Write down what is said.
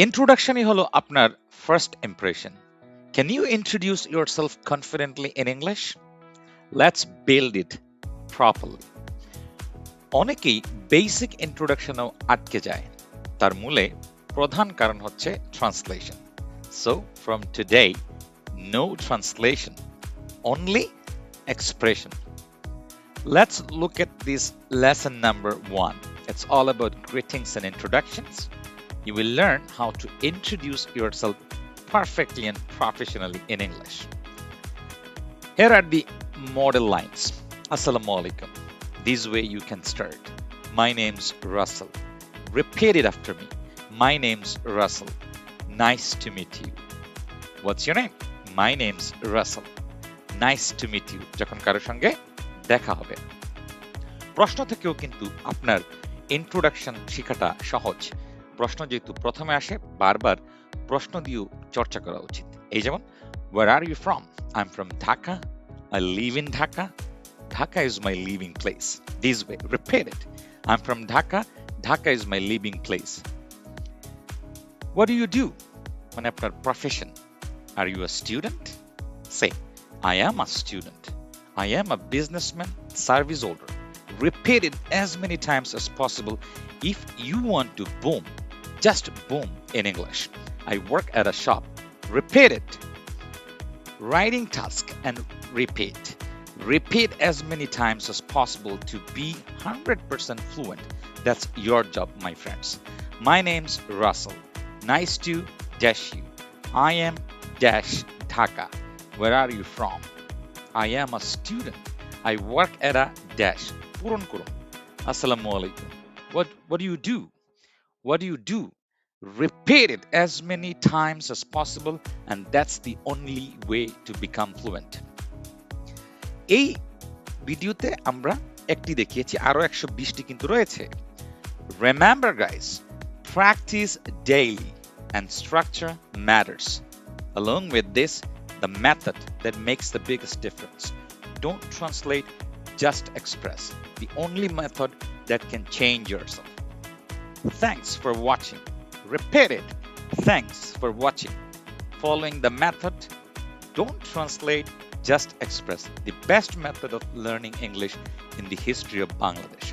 ইন্ট্রোডাকশনই হলো আপনার first impression. Can you introduce yourself confidently in English? Let's build it properly. অনেকেই basic ইন্ট্রোডাকশনেও আটকে যায়। তার মূলে প্রধান কারণ হচ্ছে translation. So from today, no translation, only expression. Let's look at this lesson number 1. It's all about greetings and introductions. You will learn how to introduce yourself perfectly and professionally in English. Here are the model lines. Assalamu alaikum. This way you can start. My name's Russell. Repeat it after me. My name's Russell. Nice to meet you. What's your name? My name's Russell. Nice to meet you. যখন কারোর সঙ্গে দেখা হবে। প্রশ্ন থেকেও কিন্তু আপনার introduction শেখাটা সহজ। প্রশ্ন যেহেতু প্রথমে আসে, বারবার প্রশ্ন দিয়েও চর্চা করা উচিত। এই যেমন, where are you from? I'm from Dhaka. I live in Dhaka. Dhaka is my living place. This way, repeat it. I'm from Dhaka. Dhaka is my living place. What do you do? মানে আপনার profession. Are you a student? Say, I am a student. I am a businessman, service holder. Repeat it as many times as possible if you want to boom. Just boom in English. I work at a shop. Repeat it. Writing task and repeat. Repeat as many times as possible to be 100% fluent. That's your job, my friends. My name's Russell. Nice to dash you. I am dash Dhaka. Where are you from? I am a student. I work at a dash. Purun kurun. Assalamu alaikum. What do you do? What do you do? Repeat it as many times as possible, and that's the only way to become fluent. এই ভিডিওতে আমরা একটি দেখিয়েছি, আরো 120টি কিন্তু রয়েছে। Remember guys, practice daily and structure matters. Along with this, the method that makes the biggest difference. Don't translate, just express. The only method that can change yourself. Thanks for watching. Repeat it. Thanks for watching. Following the method, don't translate, just express. The best method of learning English in the history of Bangladesh.